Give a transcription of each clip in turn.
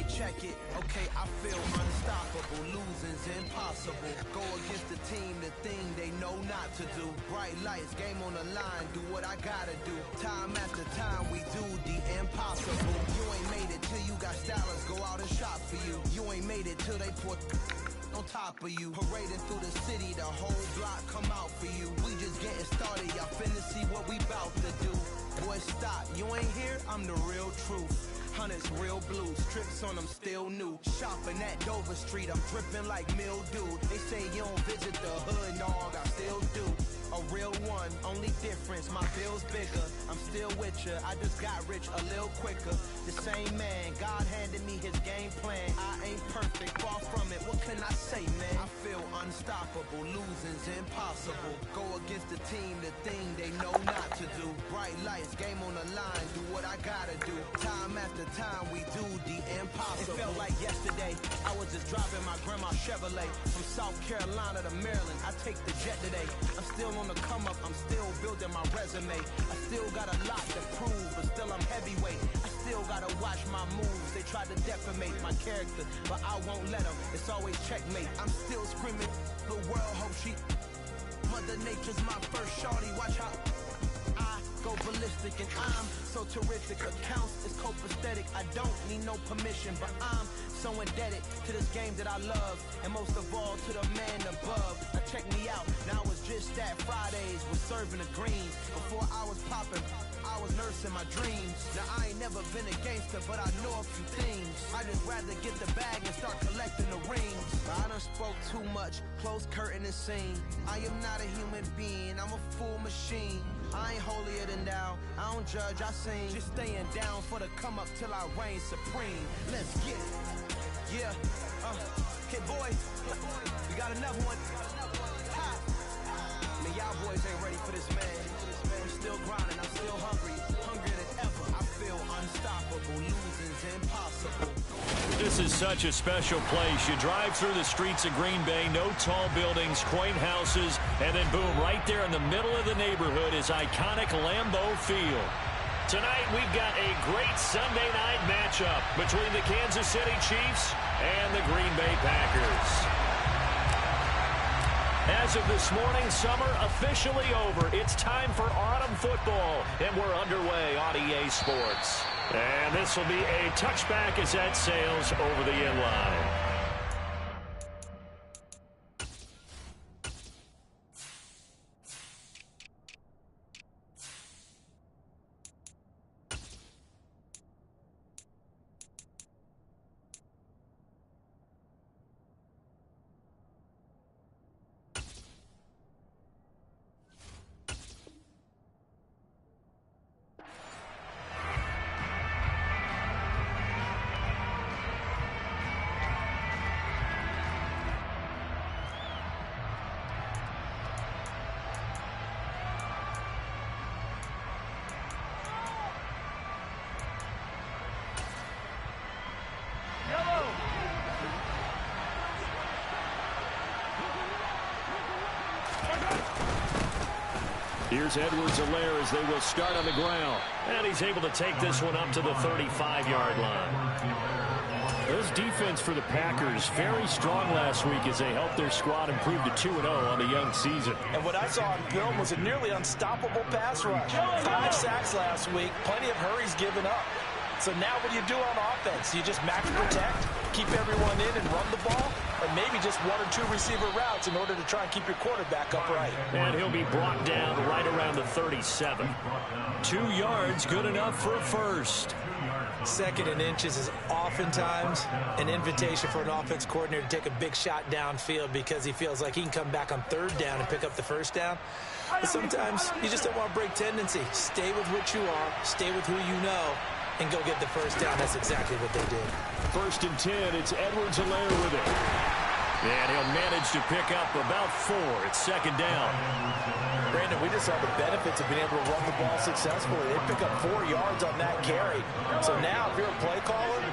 Hey, check it. Okay, I feel unstoppable. Losing's impossible. Go against the team, the thing they know not to do. Bright lights, game on the line. Do what I gotta do. Time after time, we do the impossible. You ain't made it till you got stylers. Go out and shop for you. You ain't made it till they put on top of you. Parading through the city, the whole block come out for you. We just getting started, y'all finna see what we bout to do. Boy, stop, you ain't here, I'm the real truth. Hunters, real blue, strips on them still new. Shopping at Dover Street, I'm dripping like mildew. They say you don't visit the hood, dog, I still do. A real one, only difference, my bill's bigger. I'm still with ya, I just got rich a little quicker. The same man, God handed me his game plan. I ain't perfect, far from it, what can I say, man? I feel unstoppable, losing's impossible. Go against the team, the thing they know not to do. Bright lights, game on the line, do what I gotta do. Time after time, we do the impossible. It felt like yesterday, I was just driving my grandma's Chevrolet. From South Carolina to Maryland, I take the jet today. I'm still on the come up, I'm still building my resume. I still got a lot to prove, but still I'm heavyweight. I still gotta watch my moves. They try to defamate my character, but I won't let them. It's always checkmate. I'm still screaming, the world hope she. Mother Nature's my first shorty, watch how I go ballistic and I'm so terrific. Accounts is copacetic. I don't need no permission, but I'm so indebted to this game that I love, and most of all to the man above. Now check me out, now it's just that Fridays was serving the greens. Before I was popping, I was nursing my dreams. Now I ain't never been a gangster, but I know a few things. I just rather get the bag and start collecting the rings. I done spoke too much, close curtain and scene. I am not a human being, I'm a full machine. I ain't holier than thou, I don't judge, I sing. Just staying down for the come up till I reign supreme. Let's get it. Yeah, Kid Boy, we got another one. Ha. Man, y'all boys ain't ready for this, man. I'm still grinding, I'm still hungry, hungrier than ever. I feel unstoppable, losing's impossible. This is such a special place. You drive through the streets of Green Bay, no tall buildings, quaint houses, and then boom, right there in the middle of the neighborhood is iconic Lambeau Field. Tonight, we've got a great Sunday night matchup between the Kansas City Chiefs and the Green Bay Packers. As of this morning, summer officially over. It's time for autumn football, and we're underway on EA Sports. And this will be a touchback as that sails over the end line. Here's Edwards-Helaire as they will start on the ground. And he's able to take this one up to the 35-yard line. This defense for the Packers, very strong last week as they helped their squad improve to 2-0 on the young season. And what I saw on film was a nearly unstoppable pass rush. 5 sacks last week, plenty of hurries given up. So now what do you do on offense? You just max protect, keep everyone in and run the ball, or maybe just 1 or 2 receiver routes in order to try and keep your quarterback upright. And he'll be brought down right around the 37. 2 yards, good enough for a first. 2nd and inches is oftentimes an invitation for an offense coordinator to take a big shot downfield because he feels like he can come back on 3rd down and pick up the 1st down. But sometimes you just don't want to break tendency. Stay with what you are, stay with who you know, and go get the 1st down. That's exactly what they did. 1st and 10, it's Edwards-Helaire with it. And he'll manage to pick up about 4. It's 2nd down. Brandon, we just saw the benefits of being able to run the ball successfully. They pick up 4 yards on that carry. So now, if you're a play caller,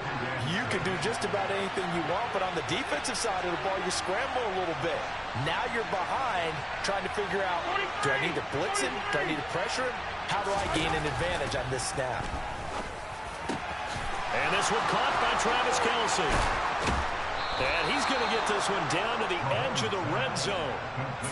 you can do just about anything you want. But on the defensive side of the ball, you scramble a little bit. Now you're behind, trying to figure out, do I need to blitz him? Do I need to pressure him? How do I gain an advantage on this snap? And this one caught by Travis Kelce. And he's going to get this one down to the edge of the red zone.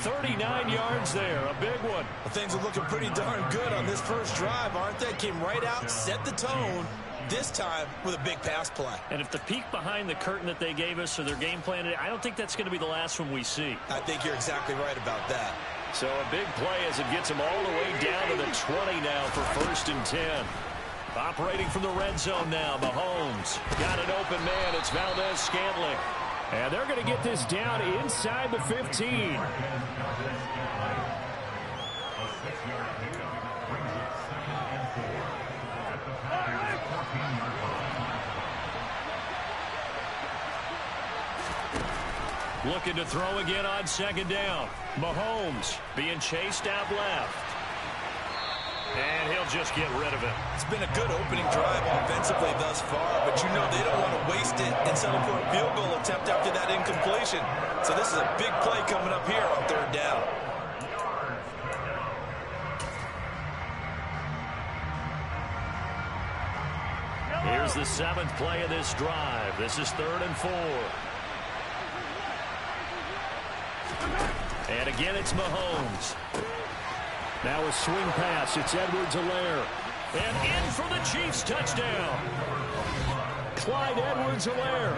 39 yards there, a big one. Well, things are looking pretty darn good on this first drive, aren't they? Came right out, set the tone, this time with a big pass play. And if the peek behind the curtain that they gave us or their game plan, I don't think that's going to be the last one we see. I think you're exactly right about that. So a big play as it gets them all the way down to the 20 now for 1st and 10. Operating from the red zone now, Mahomes. Got an open man, it's Valdez-Scantling. And they're going to get this down inside the 15. Looking to throw again on 2nd down. Mahomes being chased out left. And he'll just get rid of it. It's been a good opening drive offensively thus far, but you know they don't want to waste it and settle for a field goal attempt after that incompletion. So this is a big play coming up here on 3rd down. Here's the 7th play of this drive. This is 3rd and 4. And again, it's Mahomes. Now a swing pass. It's Edwards-Helaire. And in for the Chiefs touchdown. Clyde Edwards-Helaire.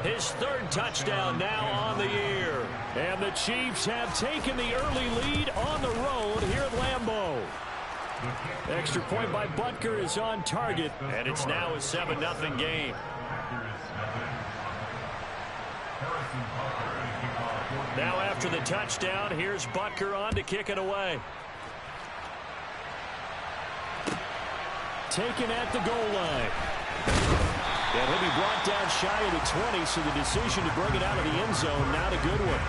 His 3rd touchdown now on the year. And the Chiefs have taken the early lead on the road here at Lambeau. Extra point by Butker is on target. And it's now a 7-0 game. Now after the touchdown, here's Butker on to kick it away. Taken at the goal line. And he'll be brought down shy of the 20, so the decision to bring it out of the end zone, not a good one.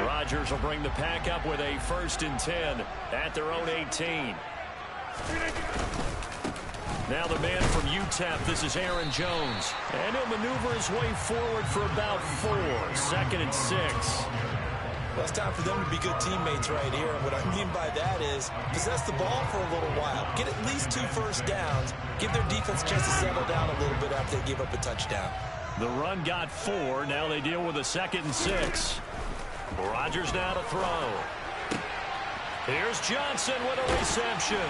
Rodgers will bring the pack up with a 1st and 10 at their own 18. Now the man from UTEP, this is Aaron Jones. And he'll maneuver his way forward for about 4. 2nd and 6. Well, it's time for them to be good teammates right here. And what I mean by that is possess the ball for a little while. Get at least 2 first downs. Give their defense a chance to settle down a little bit after they give up a touchdown. The run got 4. Now they deal with a 2nd and 6. Rodgers now to throw. Here's Johnson with a reception.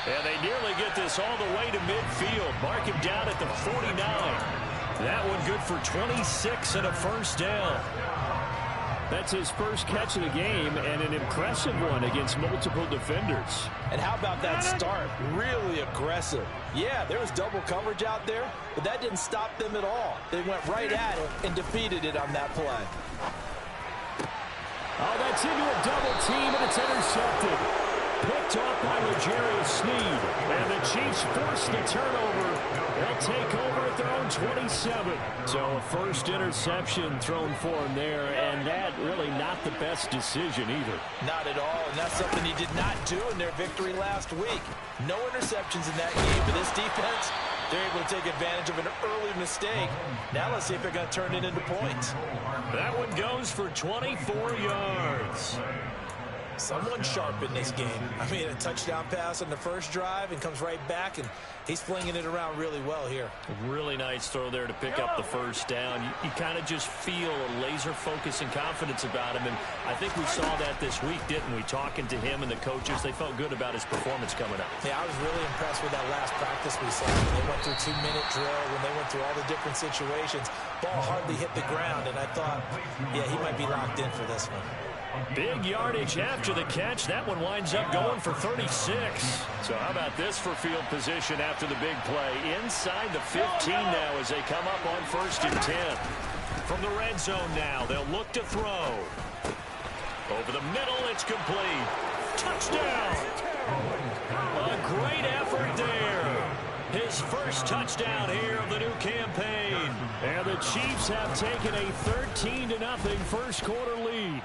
And they nearly get this all the way to midfield. Mark him down at the 49. That one good for 26 and a 1st down. That's his first catch of the game and an impressive one against multiple defenders. And how about that start? Really aggressive. Yeah, there was double coverage out there, but that didn't stop them at all. They went right at it and defeated it on that play. Oh, that's into a double team, and it's intercepted. Picked off by L'Jarius Sneed. And the Chiefs force the turnover. They'll take over at their own 27. So a 1st interception thrown for him there, and that really not the best decision either. Not at all, and that's something he did not do in their victory last week. No interceptions in that game, but this defense, they're able to take advantage of an early mistake. Now let's see if they're going to turn it into points. That one goes for 24 yards. Someone sharp in this game. I mean, a touchdown pass on the first drive and comes right back, and he's flinging it around really well here. Really nice throw there to pick up the 1st down. You kind of just feel a laser focus and confidence about him, and I think we saw that this week, didn't we? Talking to him and the coaches, they felt good about his performance coming up. Yeah, I was really impressed with that last practice we saw. When they went through 2-minute drill, when they went through all the different situations, ball hardly hit the ground, and I thought, yeah, he might be locked in for this one. Big yardage after the catch. That one winds up going for 36. So how about this for field position after the big play? Inside the 15 now as they come up on 1st and 10. From the red zone now, they'll look to throw. Over the middle, it's complete. Touchdown! A great effort there. His 1st touchdown here of the new campaign. And the Chiefs have taken a 13-0 1st quarter lead.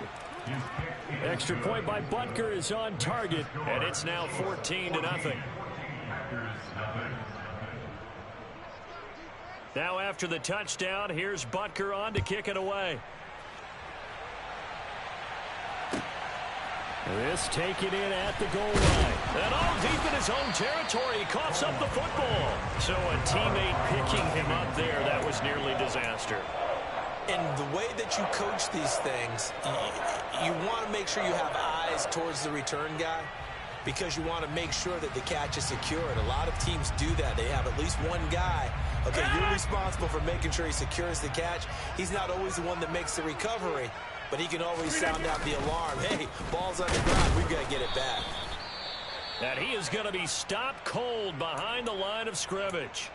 Extra point by Butker is on target, and it's now 14-0. Now after the touchdown, here's Butker on to kick it away. This taken in at the goal line. And all deep in his own territory, he coughs up the football. So a teammate picking him up there, that was nearly disaster. And the way that you coach these things, you want to make sure you have eyes towards the return guy because you want to make sure that the catch is secure. And a lot of teams do that. They have at least one guy. Okay, you're responsible for making sure he secures the catch. He's not always the one that makes the recovery, but he can always sound out the alarm. Hey, ball's on the ground. We've got to get it back. And he is going to be stopped cold behind the line of scrimmage.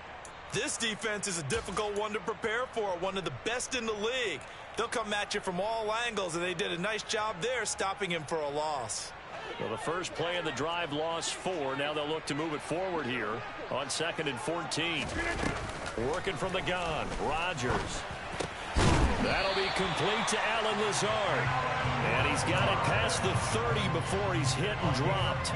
This defense is a difficult one to prepare for, one of the best in the league. They'll come at you from all angles, and they did a nice job there stopping him for a loss. Well, the first play of the drive lost 4. Now they'll look to move it forward here on 2nd and 14. Working from the gun, Rodgers. That'll be complete to Allen Lazard. And he's got it past the 30 before he's hit and dropped.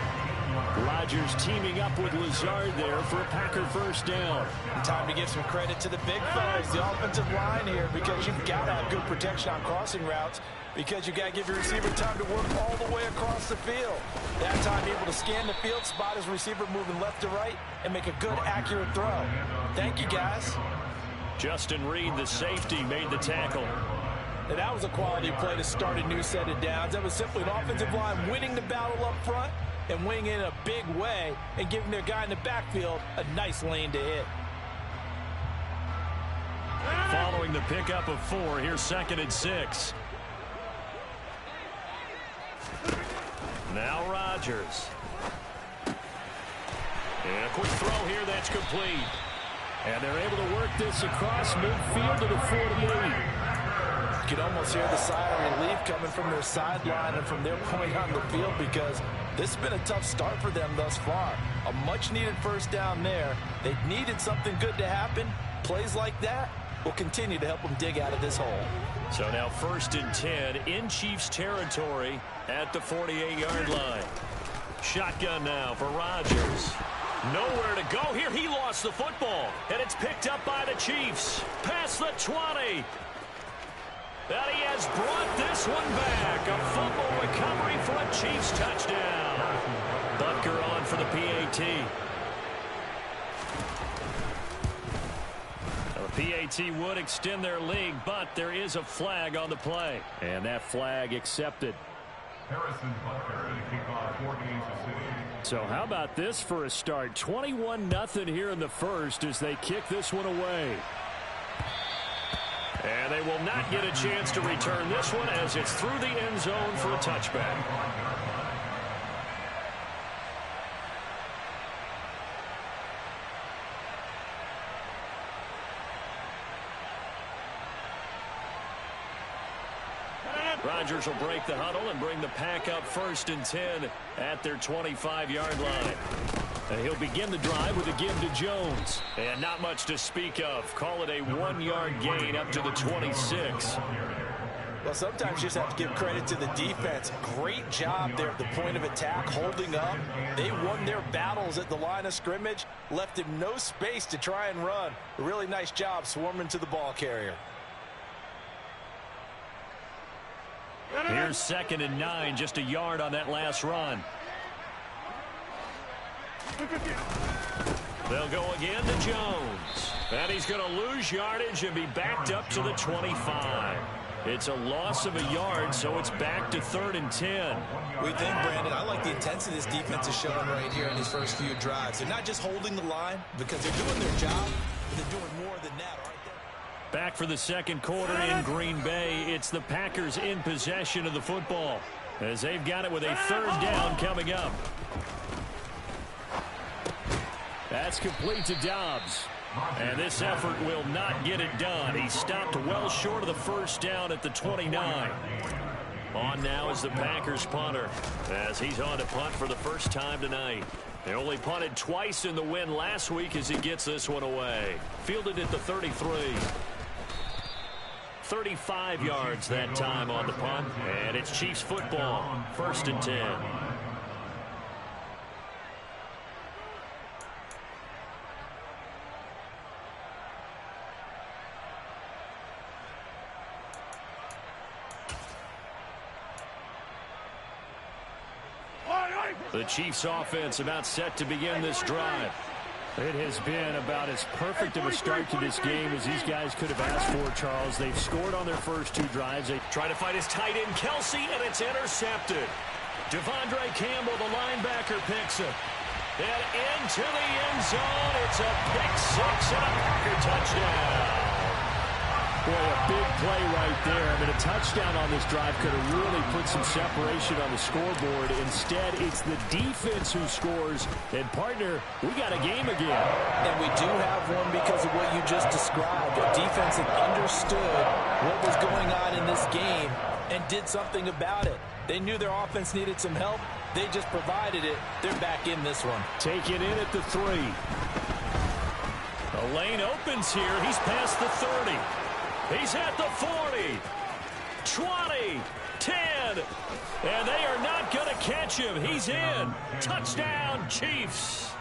Rodgers teaming up with Lazard there for a Packer first down. Time to give some credit to the big fellas, the offensive line here, because you've got to have good protection on crossing routes, because you got to give your receiver time to work all the way across the field. That time able to scan the field, spot his receiver moving left to right, and make a good, accurate throw. Thank you, guys. Justin Reed, the safety, made the tackle. And that was a quality play to start a new set of downs. That was simply an offensive line winning the battle up front and winning it in a big way and giving their guy in the backfield a nice lane to hit. Following the pickup of 4, here's 2nd and 6. Now Rodgers. And a quick throw here, that's complete. And they're able to work this across midfield to the 40. You can almost hear the sigh of relief coming from their sideline and from their point on the field, because this has been a tough start for them thus far. A much-needed first down there. They needed something good to happen. Plays like that will continue to help them dig out of this hole. So now 1st and 10 in Chiefs territory at the 48-yard line. Shotgun now for Rodgers. Nowhere to go here. He lost the football, and it's picked up by the Chiefs. Past the 20. And he has brought this one back. A fumble recovery for a Chiefs touchdown. Butker on for the PAT. Now, the PAT would extend their lead, but there is a flag on the play. And that flag accepted. Harrison Butker, kickoff for Kansas City. So how about this for a start? 21-0 here in the first as they kick this one away. And they will not get a chance to return this one as it's through the end zone for a touchback. Rodgers will break the huddle and bring the pack up 1st and 10 at their 25-yard line. And he'll begin the drive with a give to Jones. And not much to speak of. Call it a 1-yard gain up to the 26. Well, sometimes you just have to give credit to the defense. Great job there at the point of attack, holding up. They won their battles at the line of scrimmage, left him no space to try and run. A really nice job swarming to the ball carrier. Here's 2nd and 9, just a yard on that last run. They'll go again to Jones. And he's going to lose yardage and be backed up to the 25. It's a loss of a yard, so it's back to 3rd and 10. We think, Brandon, I like the intensity this defense is showing right here in these first few drives. They're not just holding the line because they're doing their job, but they're doing more than that, aren't they? Back for the second quarter in Green Bay. It's the Packers in possession of the football as they've got it with a 3rd down coming up. That's complete to Dobbs. And this effort will not get it done. He stopped well short of the first down at the 29. On now is the Packers punter as he's on to punt for the first time tonight. They only punted twice in the win last week as he gets this one away. Fielded at the 33. 35 yards that time on the punt. And it's Chiefs football. 1st and 10. The Chiefs offense about set to begin this drive. It has been about as perfect of a start to this game as these guys could have asked for, Charles. They've scored on their first 2 drives. They try to fight his tight end, Kelsey, and it's intercepted. Devondre Campbell, the linebacker, picks it. And into the end zone. It's a pick 6 and a Packer touchdown. Boy, a big play right there. I mean, a touchdown on this drive could have really put some separation on the scoreboard. Instead, it's the defense who scores. And, partner, we got a game again. And we do have one because of what you just described. A defense that understood what was going on in this game and did something about it. They knew their offense needed some help. They just provided it. They're back in this one. Take it in at the 3. The lane opens here. He's past the 30. He's at the 40, 20, 10, and they are not going to catch him. He's in. Touchdown, Chiefs.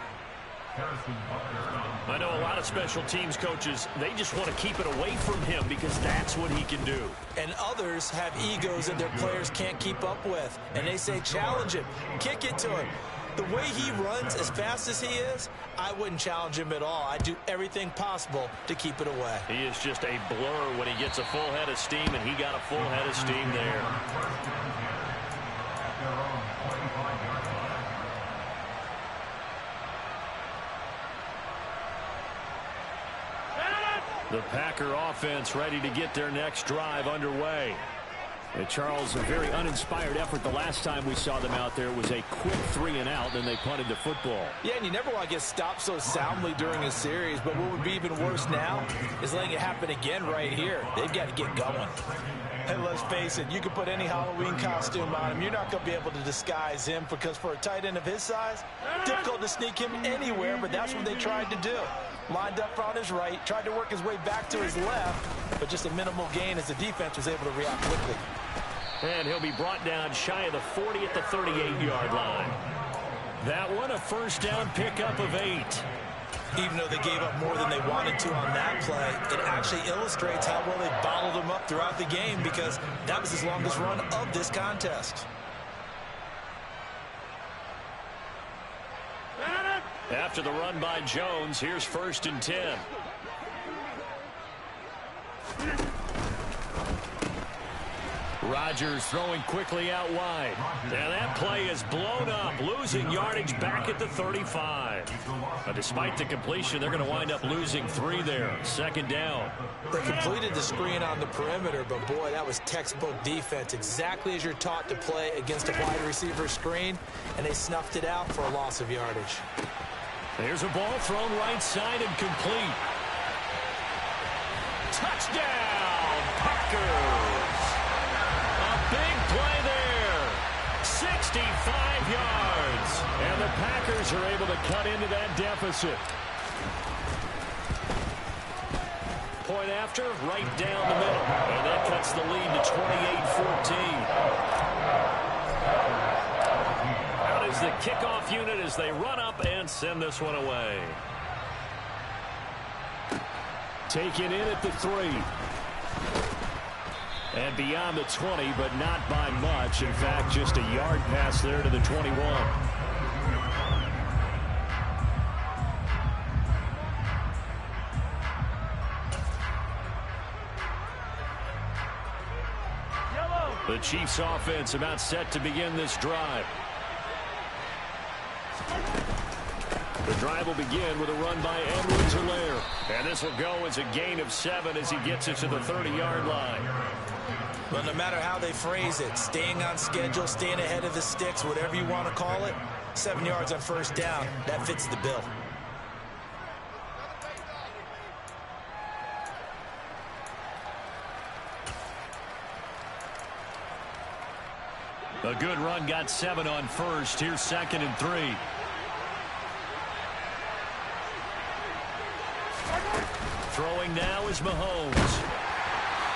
I know a lot of special teams coaches, they just want to keep it away from him because that's what he can do. And others have egos that their players can't keep up with, and they say challenge him, kick it to him. The way he runs as fast as he is, I wouldn't challenge him at all. I'd do everything possible to keep it away. He is just a blur when he gets a full head of steam, and he got a full head of steam there. The Packer offense ready to get their next drive underway. Charles, a very uninspired effort the last time we saw them out there. It was a quick 3 and out, then they punted the football. Yeah, and you never want to get stopped so soundly during a series, but what would be even worse now is letting it happen again right here. They've got to get going. And let's face it, you can put any Halloween costume on him. You're not going to be able to disguise him because for a tight end of his size, difficult to sneak him anywhere, but that's what they tried to do. Lined up on his right, tried to work his way back to his left, but just a minimal gain as the defense was able to react quickly. And he'll be brought down shy of the 40 at the 38-yard line. That one, a first down pickup of 8. Even though they gave up more than they wanted to on that play, it actually illustrates how well they bottled him up throughout the game because that was his longest run of this contest. After the run by Jones, here's 1st and 10. Rodgers throwing quickly out wide. And that play is blown up, losing yardage back at the 35. But despite the completion, they're going to wind up losing 3 there. 2nd down. They completed the screen on the perimeter, but boy, that was textbook defense. Exactly as you're taught to play against a wide receiver screen, and they snuffed it out for a loss of yardage. There's a ball thrown right side and complete. Touchdown, Packers. A big play there. 65 yards. And the Packers are able to cut into that deficit. Point after, right down the middle. And that cuts the lead to 28-14. Out is the kickoff unit as they run up and send this one away. Take it in at the 3. And beyond the 20, but not by much. In fact, just a yard pass there to the 21. The Chiefs offense about set to begin this drive. The drive will begin with a run by Edwards-Helaire. And this will go as a gain of 7 as he gets it to the 30-yard line. Well, no matter how they phrase it, staying on schedule, staying ahead of the sticks, whatever you want to call it, 7 yards on first down, that fits the bill. A good run got 7 on first. Here's 2nd and 3. Throwing now is Mahomes.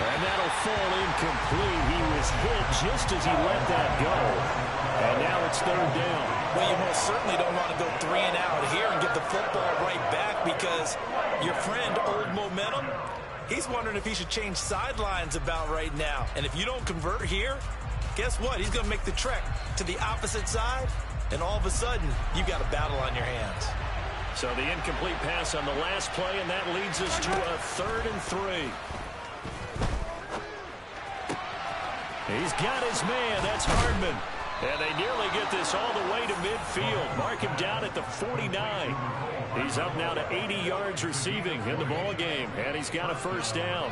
And that'll fall incomplete. He was hit just as he let that go. And now it's 3rd down. Well, you most certainly don't want to go 3 and out here and get the football right back because your friend, Old Momentum, he's wondering if he should change sidelines about right now. And if you don't convert here, guess what? He's going to make the trek to the opposite side and all of a sudden, you've got a battle on your hands. So the incomplete pass on the last play, and that leads us to a 3rd and 3. He's got his man. That's Hardman. And they nearly get this all the way to midfield. Mark him down at the 49. He's up now to 80 yards receiving in the ball game, and he's got a 1st down.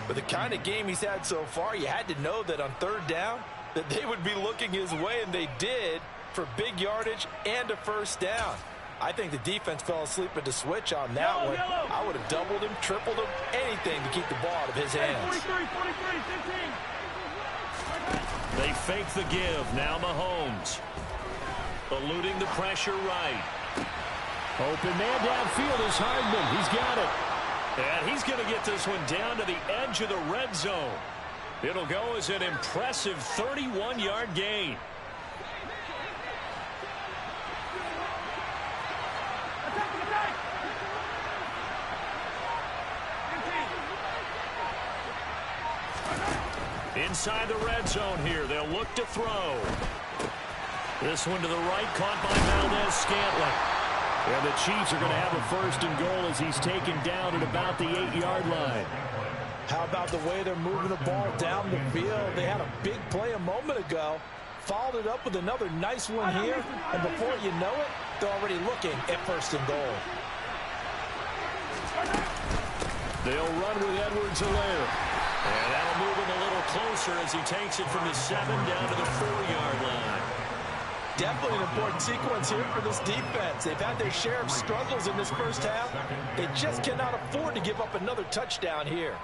With the kind of game he's had so far, you had to know that on 3rd down that they would be looking his way, and they did, for big yardage and a 1st down. I think the defense fell asleep at the switch on that one. I would have doubled him, tripled him, anything to keep the ball out of his hands. 43, 15. They fake the give. Now Mahomes. Eluding the pressure right. Open man downfield is Hardman. He's got it. And he's going to get this one down to the edge of the red zone. It'll go as an impressive 31-yard gain. Inside the red zone here. They'll look to throw. This one to the right, caught by Valdez-Scantling. And the Chiefs are going to have a 1st and goal as he's taken down at about the 8-yard line. How about the way they're moving the ball down the field? They had a big play a moment ago, followed it up with another nice one here, and before you know it, they're already looking at 1st and goal. They'll run with Edwards-Helaire. And that'll move him a little closer as he takes it from the 7 down to the 4-yard line. Definitely an important sequence here for this defense. They've had their share of struggles in this 1st half. They just cannot afford to give up another touchdown here.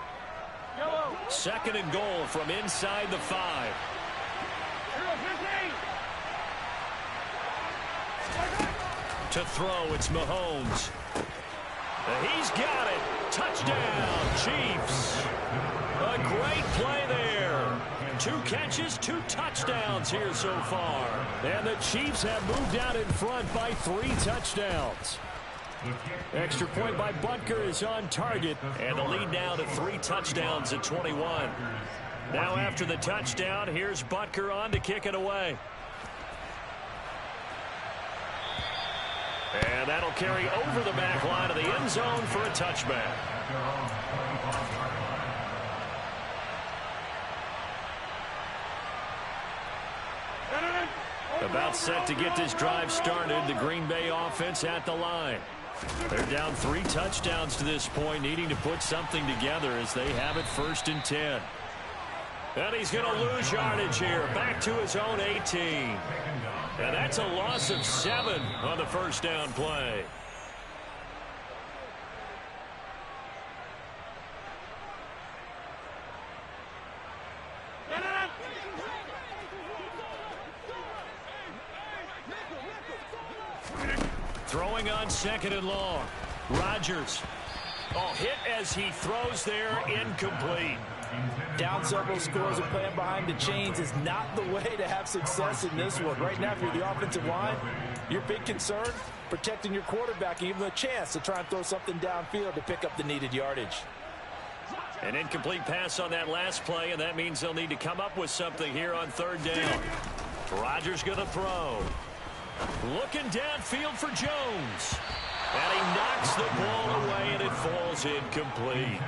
2nd and goal from inside the 5. To throw, it's Mahomes. He's got it. Touchdown, Chiefs. A great play there. 2 catches, 2 touchdowns here so far. And the Chiefs have moved out in front by 3 touchdowns. Extra point by Butker is on target. And the lead now to 3 touchdowns at 21. Now after the touchdown, here's Butker on to kick it away. And that'll carry over the back line of the end zone for a touchback. About set to get this drive started. The Green Bay offense at the line. They're down 3 touchdowns to this point, needing to put something together as they have it 1st and 10. And he's going to lose yardage here. Back to his own 18. And that's a loss of 7 on the 1st down play. Throwing on 2nd and long. Rodgers. Oh, hit as he throws there, incomplete. Down several scores and playing behind the chains is not the way to have success in this one. Right now, if you're the offensive line, your big concern, protecting your quarterback, and even a chance to try and throw something downfield to pick up the needed yardage. An incomplete pass on that last play, and that means they'll need to come up with something here on 3rd down. Rodgers going to throw. Looking downfield for Jones. And he knocks the ball away, and it falls incomplete.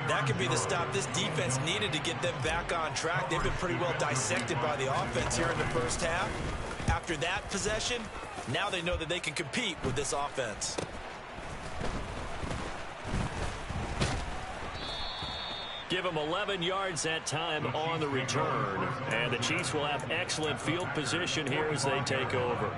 That could be the stop this defense needed to get them back on track. They've been pretty well dissected by the offense here in the 1st half. After that possession, now they know that they can compete with this offense. Give him 11 yards that time on the return. And the Chiefs will have excellent field position here as they take over.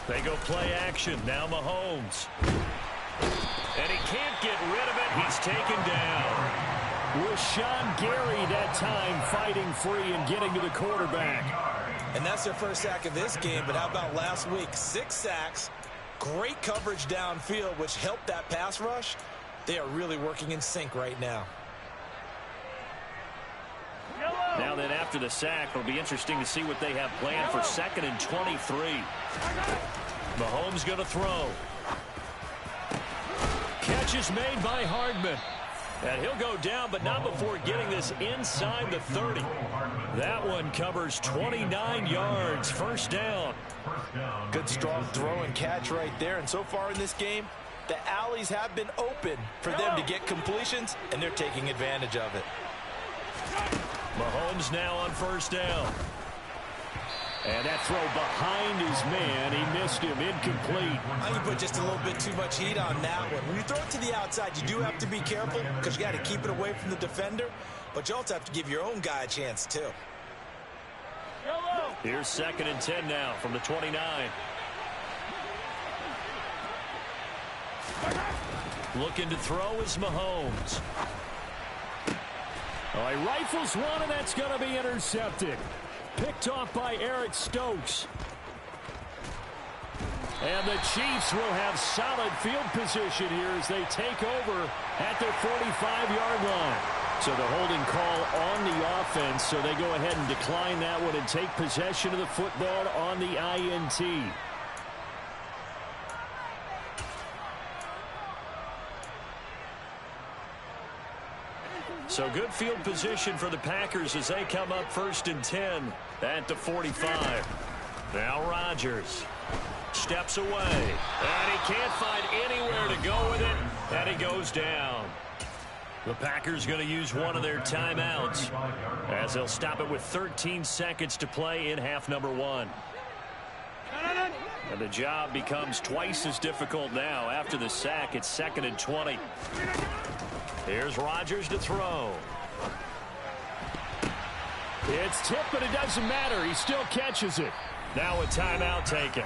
They go play action. Now Mahomes. And he can't get rid of it. He's taken down. Rashawn Gary that time fighting free and getting to the quarterback. And that's their 1st sack of this game, but how about last week? 6 sacks, great coverage downfield, which helped that pass rush. They are really working in sync right now. Now then, after the sack, it'll be interesting to see what they have planned for 2nd and 23. Mahomes going to throw. catch is made by Hardman. And he'll go down, but not before getting this inside the 30. That one covers 29 yards. First down. Good strong throw and catch right there. And so far in this game, the alleys have been open for them to get completions, and they're taking advantage of it. Mahomes now on first down. And that throw behind his man. He missed him. Incomplete. I think you put just a little bit too much heat on that one. When you throw it to the outside, you do have to be careful because you got to keep it away from the defender. But you also have to give your own guy a chance, too. Here's 2nd and 10 now from the 29. Looking to throw is Mahomes. Oh, he rifles one, and that's going to be intercepted. Picked off by Eric Stokes. And the Chiefs will have solid field position here as they take over at their 45-yard line. So the holding call on the offense, so they go ahead and decline that one and take possession of the football on the INT. So good field position for the Packers as they come up 1st and 10 at the 45. Now Rodgers steps away, and he can't find anywhere to go with it, and he goes down. The Packers going to use one of their timeouts as they'll stop it with 13 seconds to play in half number 1. And the job becomes twice as difficult now after the sack. It's 2nd and 20. Here's Rodgers to throw. It's tipped, but it doesn't matter. He still catches it. Now a timeout taken.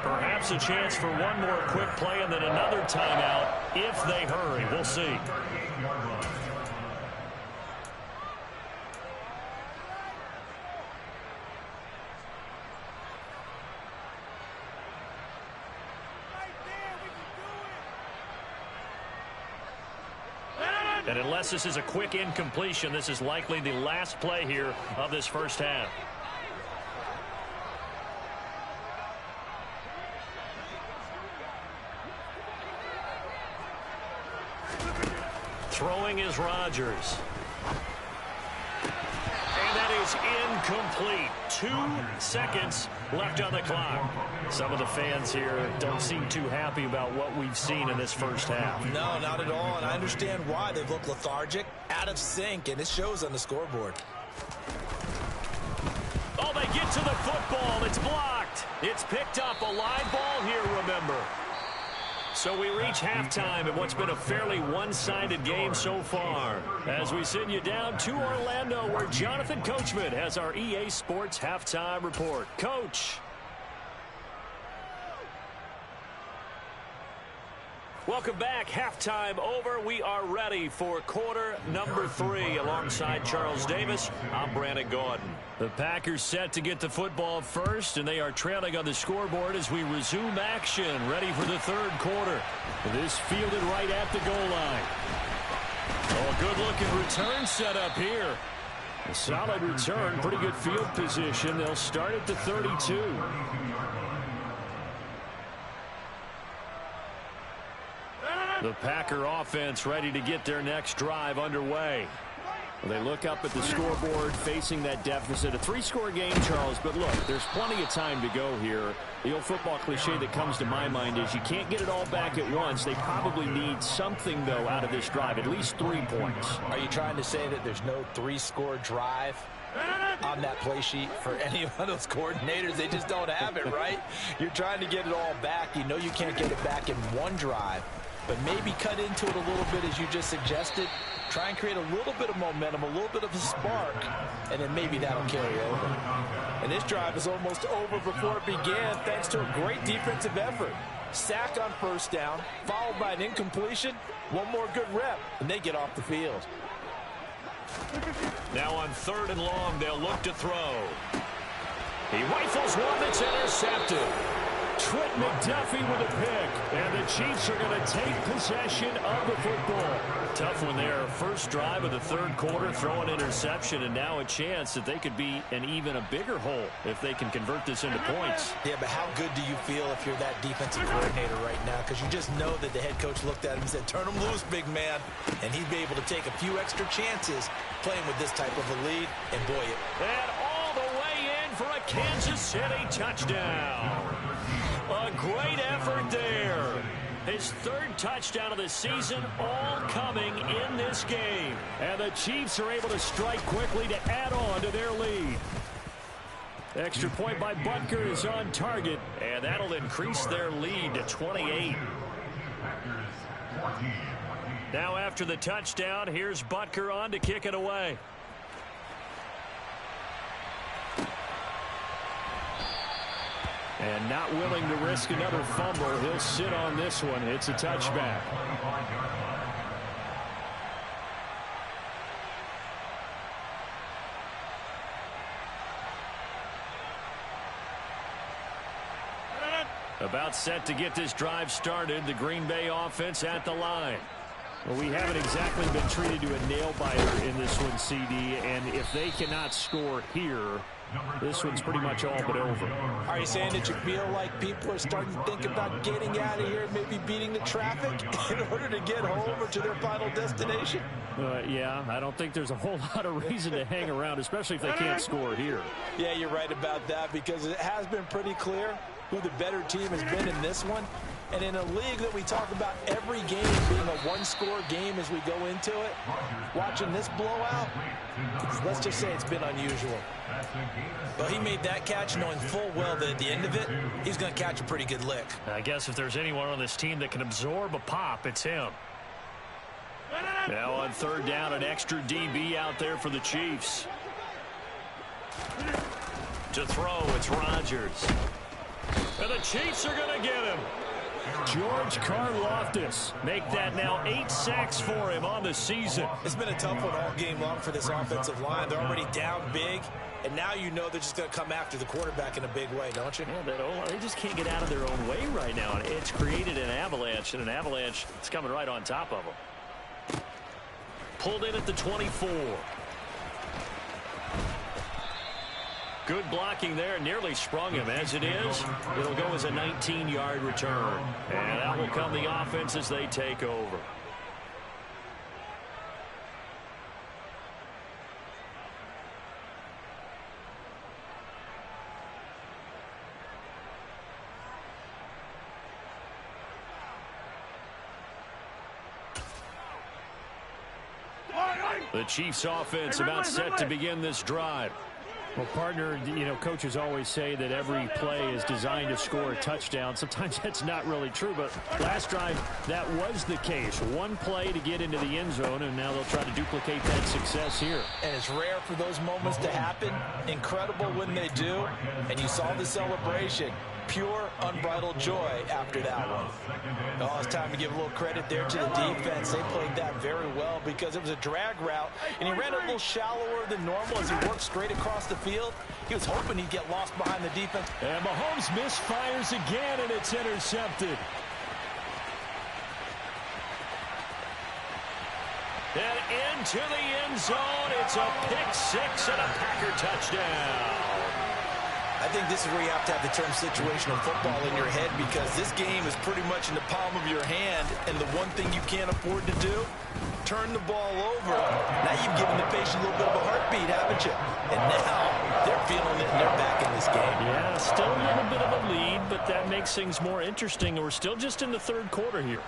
Perhaps a chance for one more quick play and then another timeout if they hurry. We'll see. And unless this is a quick incompletion, this is likely the last play here of this first half. Throwing is Rodgers. And that is incomplete. 2 seconds left on the clock. Some of the fans here don't seem too happy about what we've seen in this first half. No, not at all, and I understand why. They've looked lethargic, out of sync, and it shows on the scoreboard. Oh, they get to the football. It's blocked. It's picked up. A live ball here, remember. So we reach halftime in what's been a fairly one-sided game so far. As we send you down to Orlando, where Jonathan Coachman has our EA Sports halftime report. Coach. Welcome back. Halftime over. We are ready for quarter number 3. Alongside Charles Davis, I'm Brandon Gordon. The Packers set to get the football first, and they are trailing on the scoreboard as we resume action, ready for the third quarter. This fielded right at the goal line. Oh, a good-looking return set up here. A solid return, pretty good field position. They'll start at the 32. The Packer offense ready to get their next drive underway. Well, they look up at the scoreboard facing that deficit. A 3-score game, Charles, but look, there's plenty of time to go here. The old football cliche that comes to my mind is you can't get it all back at once. They probably need something, though, out of this drive, at least 3 points. Are you trying to say that there's no 3-score drive on that play sheet for any of those coordinators? They just don't have it, right? You're trying to get it all back. You know you can't get it back in one drive. But maybe cut into it a little bit, as you just suggested. Try and create a little bit of momentum, a little bit of a spark, and then maybe that'll carry over. And this drive is almost over before it began, thanks to a great defensive effort. Sack on first down, followed by an incompletion. One more good rep, and they get off the field. Now on 3rd and long, they'll look to throw. He rifles one that's intercepted. Trent McDuffie with a pick. And the Chiefs are going to take possession of the football. Tough one there. First drive of the third quarter, throw an interception, and now a chance that they could be in even a bigger hole if they can convert this into points. Yeah, but how good do you feel if you're that defensive coordinator right now? Because you just know that the head coach looked at him and said, turn him loose, big man. And he'd be able to take a few extra chances playing with this type of a lead. And boy, And all the way in for a Kansas City touchdown. A great effort there. His third touchdown of the season, all coming in this game. And the Chiefs are able to strike quickly to add on to their lead. Extra point by Butker is on target. And that'll increase their lead to 28. Now after the touchdown, here's Butker on to kick it away. And not willing to risk another fumble. He'll sit on this one. It's a touchback. About set to get this drive started. The Green Bay offense at the line. Well, we haven't exactly been treated to a nail-biter in this one, CD. And if they cannot score here, this one's pretty much all but over. are you saying that you feel like people are starting to think about getting out of here, maybe beating the traffic in order to get home or to their final destination? Yeah, I don't think there's a whole lot of reason to hang around, especially if they can't score here. Yeah, you're right about that, because it has been pretty clear who the better team has been in this one. And in a league that we talk about every game being a one-score game as we go into it, watching this blowout, let's just say it's been unusual. But he made that catch knowing full well that at the end of it, he's going to catch a pretty good lick. I guess if there's anyone on this team that can absorb a pop, it's him. Now on third down, an extra DB out there for the Chiefs. To throw, it's Rodgers. And the Chiefs are going to get him. George Karlaftis. Make that now 8 sacks for him on the season. It's been a tough one all game long for this offensive line. They're already down big, and now you know they're just going to come after the quarterback in a big way, don't you? Yeah, they just can't get out of their own way right now. And it's created an avalanche, and an avalanche is coming right on top of them. Pulled in at the 24. Good blocking there, nearly sprung him. As it is, it'll go as a 19-yard return. And that will come the offense as they take over. The Chiefs offense about set to begin this drive. Well, partner, coaches always say that every play is designed to score a touchdown. Sometimes that's not really true, but last drive, that was the case. One play to get into the end zone, and now they'll try to duplicate that success here. And it's rare for those moments to happen. Incredible when they do. And you saw the celebration. Pure, unbridled joy after that one. Oh, it's time to give a little credit there to the defense. They played that very well because it was a drag route, and he ran a little shallower than normal as he worked straight across the field. He was hoping he'd get lost behind the defense. And Mahomes misfires again, and it's intercepted. And into the end zone, it's a pick six and a Packer touchdown. I think this is where you have to have the term situational football in your head, because this game is pretty much in the palm of your hand, and the one thing you can't afford to do, turn the ball over. Now you've given the patient a little bit of a heartbeat, haven't you? And now they're feeling it, and they're back in this game. Yeah, still a little bit of a lead, but that makes things more interesting, and we're still just in the third quarter here.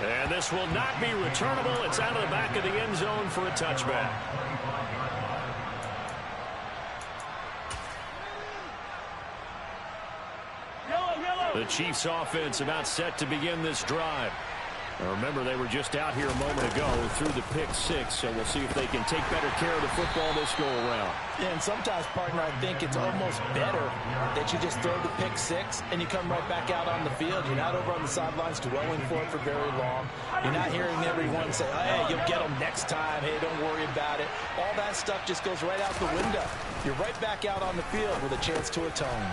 And this will not be returnable. It's out of the back of the end zone for a touchback. The Chiefs offense about set to begin this drive. Remember, they were just out here a moment ago through the pick six, so we'll see if they can take better care of the football this go-around. Yeah, and sometimes, partner, I think it's almost better that you just throw the pick six and you come right back out on the field. You're not over on the sidelines dwelling for it for very long. You're not hearing everyone say, hey, you'll get them next time. Hey, don't worry about it. All that stuff just goes right out the window. You're right back out on the field with a chance to atone.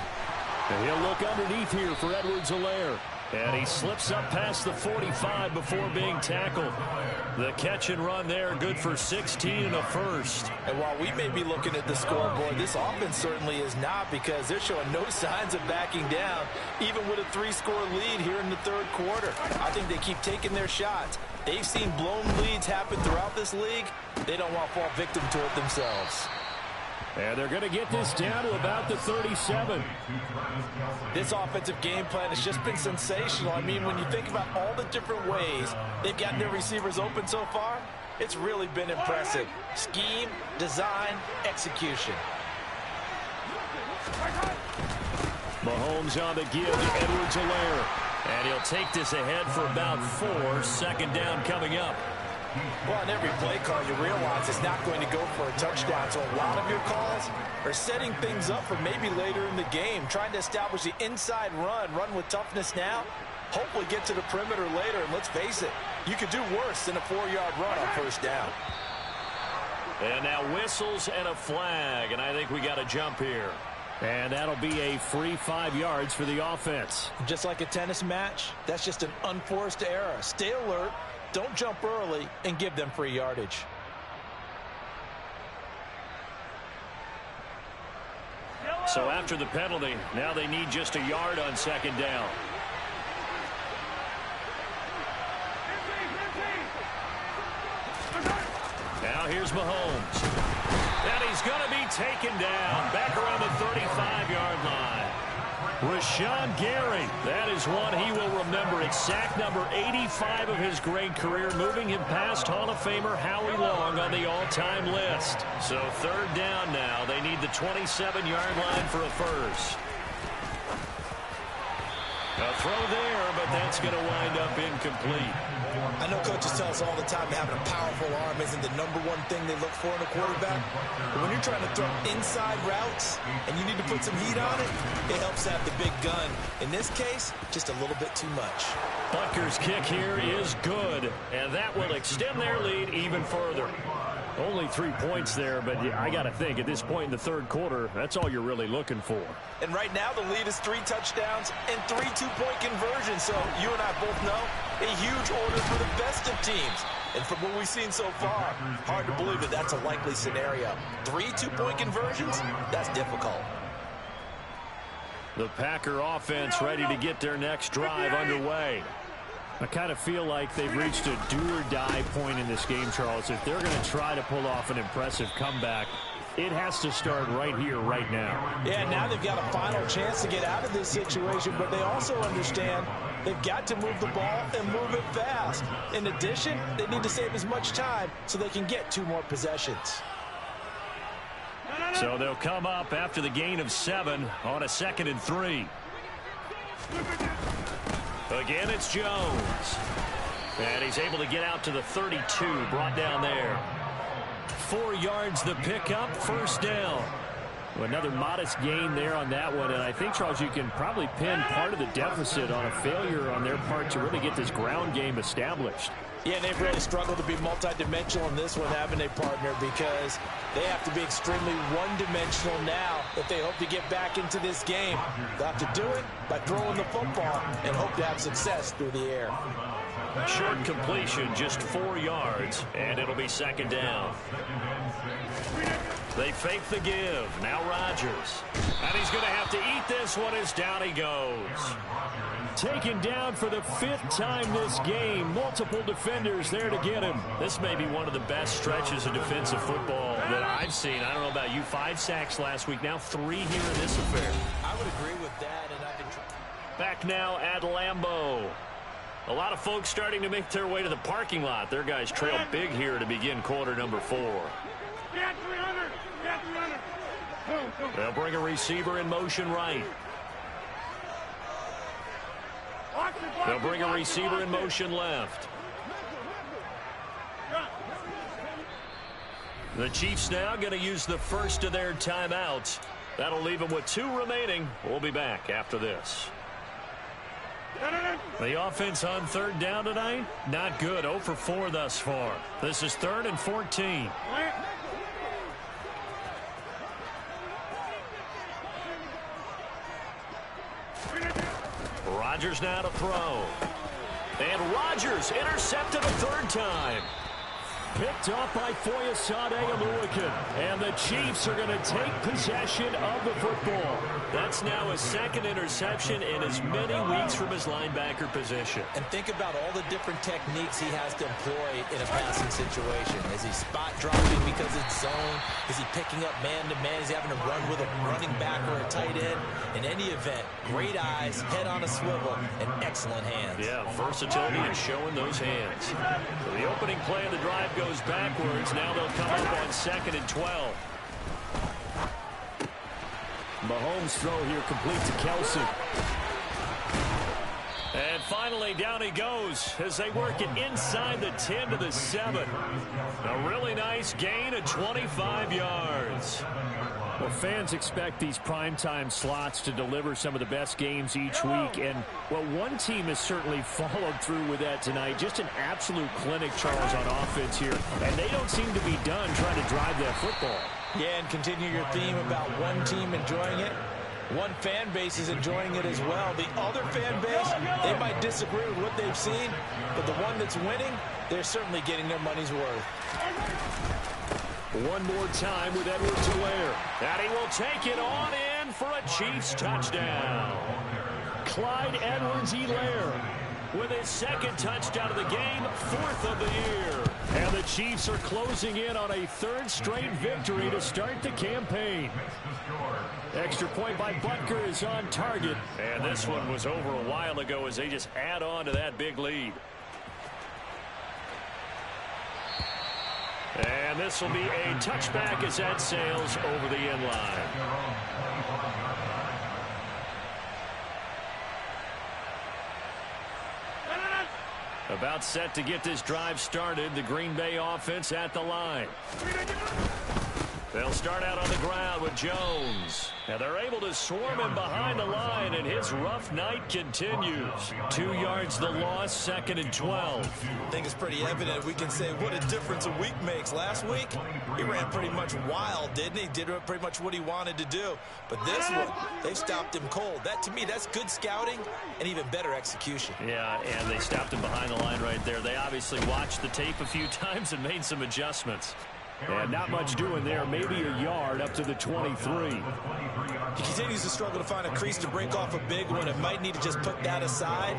And he'll look underneath here for Edwards-Helaire. And he slips up past the 45 before being tackled. The catch and run there, good for 16 and a first. And while we may be looking at the scoreboard, this offense certainly is not, because they're showing no signs of backing down, even with a 3-score lead here in the third quarter. I think they keep taking their shots. They've seen blown leads happen throughout this league. They don't want to fall victim to it themselves. And they're going to get this down to about the 37. This offensive game plan has just been sensational. I mean, when you think about all the different ways they've gotten their receivers open so far, it's really been impressive. Scheme, design, execution. Mahomes on the give to Edwards-Helaire. And he'll take this ahead for about 4. Second down coming up. Well, on every play call, you realize it's not going to go for a touchdown. So a lot of your calls are setting things up for maybe later in the game, trying to establish the inside run with toughness now, hopefully get to the perimeter later. And let's face it, you could do worse than a 4-yard run on first down. And now whistles and a flag, and I think we got a jump here. And that'll be a free 5 yards for the offense. Just like a tennis match, that's just an unforced error. Stay alert. Don't jump early and give them free yardage. So after the penalty, now they need just a yard on second down. Now here's Mahomes. And he's going to be taken down back around the 35-yard line. Rashawn Gary, that is one he will remember. It's sack number 85 of his great career, moving him past Hall of Famer Howie Long on the all-time list. So third down now. They need the 27-yard line for a first. A throw there, but that's going to wind up incomplete. I know coaches tell us all the time that having a powerful arm isn't the #1 thing they look for in a quarterback. But when you're trying to throw inside routes and you need to put some heat on it, it helps have the big gun. In this case, just a little bit too much. Butker's kick here is good, and that will extend their lead even further. Only 3 points there, but I got to think at this point in the third quarter, that's all you're really looking for. And right now the lead is 3 touchdowns and 3 two-point conversions. So you and I both know a huge order for the best of teams. And from what we've seen so far, hard to believe that that's a likely scenario. 3 two-point conversions? That's difficult. The Packer offense ready to get their next drive underway. I kind of feel like they've reached a do-or-die point in this game, Charles. If they're going to try to pull off an impressive comeback, it has to start right here, right now. Yeah, now they've got a final chance to get out of this situation, but they also understand they've got to move the ball and move it fast. In addition, they need to save as much time so they can get 2 more possessions. So they'll come up after the gain of 7 on a 2nd and 3. Again, it's Jones. And he's able to get out to the 32, brought down there. 4 yards the pickup, first down. Well, another modest gain there on that one, and I think, Charles, you can probably pin part of the deficit on a failure on their part to really get this ground game established. Yeah, they've really struggled to be multidimensional in this one, haven't they, partner? Because they have to be extremely one-dimensional now if they hope to get back into this game. They'll have to do it by throwing the football and hope to have success through the air. Short completion, just 4 yards, and it'll be second down. They fake the give. Now Rodgers. And he's going to have to eat this one as down he goes. Taken down for the 5th time this game. Multiple defenders there to get him. This may be one of the best stretches of defensive football that I've seen. I don't know about you. 5 sacks last week. Now 3 here in this affair. I would agree with that, and I've been back now at Lambeau. A lot of folks starting to make their way to the parking lot. Their guys trail big here to begin quarter number 4. They'll bring a receiver in motion right. They'll bring a receiver in motion left. The Chiefs now going to use the first of their timeouts. That'll leave them with 2 remaining. We'll be back after this. The offense on third down tonight, not good. 0 for 4 thus far. This is 3rd and 14. Rodgers now to throw. And Rodgers intercepted a 3rd time. Picked off by Foyesade Oluwakan. And the Chiefs are going to take possession of the football. That's now his 2nd interception in as many weeks from his linebacker position. And think about all the different techniques he has to employ in a passing situation. Is he spot dropping because it's zone? Is he picking up man-to-man? Is he having to run with a running back or a tight end? In any event, great eyes, head on a swivel, and excellent hands. Yeah, versatility is showing those hands. So the opening play of the drive goes backwards. Now they'll come up on 2nd and 12. Mahomes' throw here complete to Kelsey. And finally, down he goes as they work it inside the 10 to the 7. A really nice gain of 25 yards. Well, fans expect these primetime slots to deliver some of the best games each week. And, well, one team has certainly followed through with that tonight. Just an absolute clinic, Charles, on offense here. And they don't seem to be done trying to drive that football. Yeah, and continue your theme about one team enjoying it. One fan base is enjoying it as well. The other fan base, they might disagree with what they've seen, but the one that's winning, they're certainly getting their money's worth. One more time with Edwards-Helaire. And he will take it on in for a Chiefs touchdown. Clyde Edwards-Helaire with his 2nd touchdown of the game, 4th of the year. And the Chiefs are closing in on a 3rd straight victory to start the campaign. Extra point by Butker is on target. And this one was over a while ago as they just add on to that big lead. And this will be a touchback as that sails over the end line. About set to get this drive started. The Green Bay offense at the line. They'll start out on the ground with Jones. And they're able to swarm him behind the line, and his rough night continues. 2 yards the loss, 2nd and 12. I think it's pretty evident. We can say what a difference a week makes. Last week, he ran pretty much wild, didn't he? Did pretty much what he wanted to do. But this one, they stopped him cold. That, to me, that's good scouting and even better execution. Yeah, and they stopped him behind the line right there. They obviously watched the tape a few times and made some adjustments. And not much doing there. Maybe a yard up to the 23. He continues to struggle to find a crease to break off a big one. It might need to just put that aside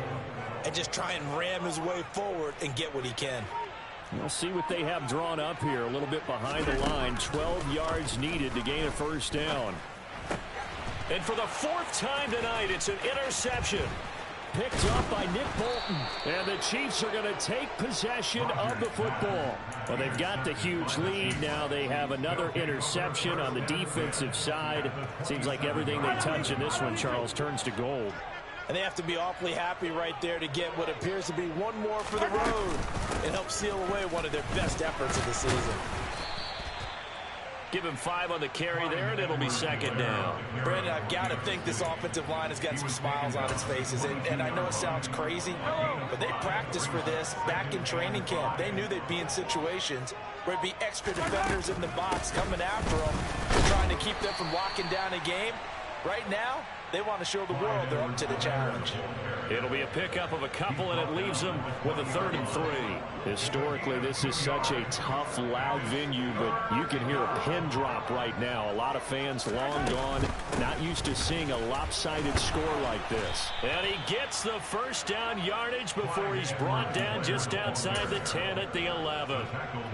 and just try and ram his way forward and get what he can. We'll see what they have drawn up here. A little bit behind the line. 12 yards needed to gain a 1st down. And for the 4th time tonight, it's an interception. Picked up by Nick Bolton. And the Chiefs are going to take possession of the football. Well, they've got the huge lead. Now they have another interception on the defensive side. Seems like everything they touch in this one, Charles, turns to gold. And they have to be awfully happy right there to get what appears to be one more for the road and help seal away one of their best efforts of the season. Give him 5 on the carry there, and it'll be 2nd down. Brandon, I've got to think this offensive line has got some smiles on its faces. And I know it sounds crazy, but they practiced for this back in training camp. They knew they'd be in situations where it'd be extra defenders in the box coming after them, trying to keep them from locking down a game. Right now, they want to show the world they're up to the challenge. It'll be a pickup of a couple, and it leaves them with a 3rd and 3. Historically, this is such a tough, loud venue, but you can hear a pin drop right now. A lot of fans long gone, not used to seeing a lopsided score like this. And he gets the 1st down yardage before he's brought down just outside the 10 at the 11.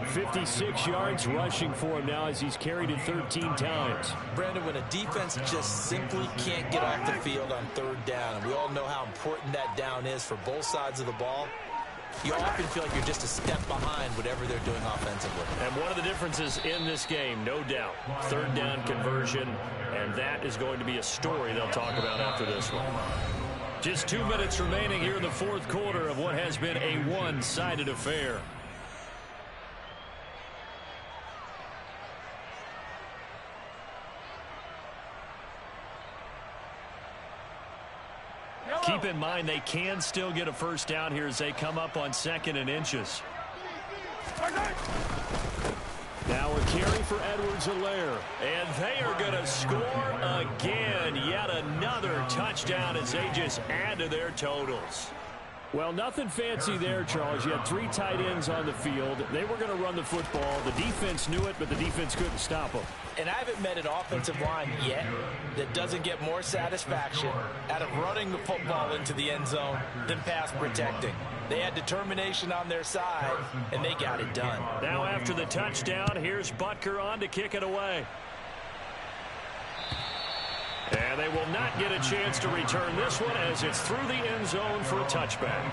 56 yards rushing for him now as he's carried it 13 times. Brandon, when a defense just simply can't get off the field on 3rd down, and we all know how important that down is for both sides of the ball, you often feel like you're just a step behind whatever they're doing offensively. And one of the differences in this game, no doubt, 3rd down conversion, and that is going to be a story they'll talk about after this one. Just 2 minutes remaining here in the fourth quarter of what has been a one-sided affair. Keep in mind they can still get a first down here as they come up on 2nd and inches. Now a carry for Edwards-Helaire. And they are going to score again. Yet another touchdown as they just add to their totals. Well, nothing fancy there, Charles. You had 3 tight ends on the field. They were going to run the football. The defense knew it, but the defense couldn't stop them. And I haven't met an offensive line yet that doesn't get more satisfaction out of running the football into the end zone than pass protecting. They had determination on their side, and they got it done. Now after the touchdown, here's Butker on to kick it away. And they will not get a chance to return this one as it's through the end zone for a touchback.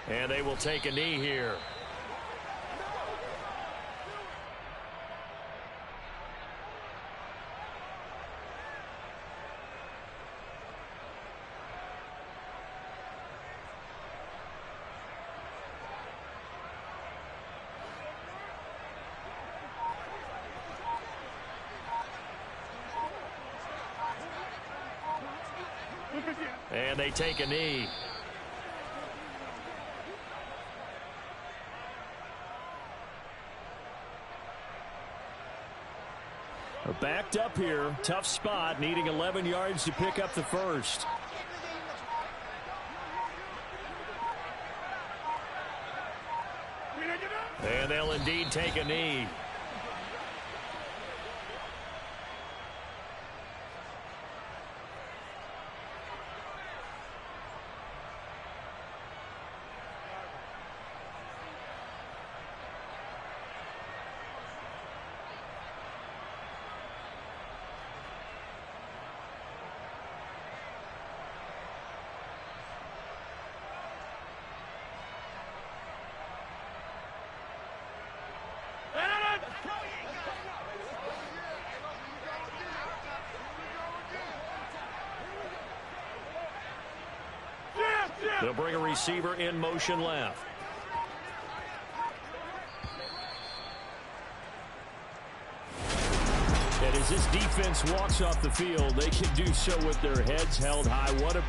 And they will take a knee here. And they take a knee. Backed up here. Tough spot. Needing 11 yards to pick up the first. And they'll indeed take a knee. They'll bring a receiver in motion left. And as this defense walks off the field, they can do so with their heads held high. What a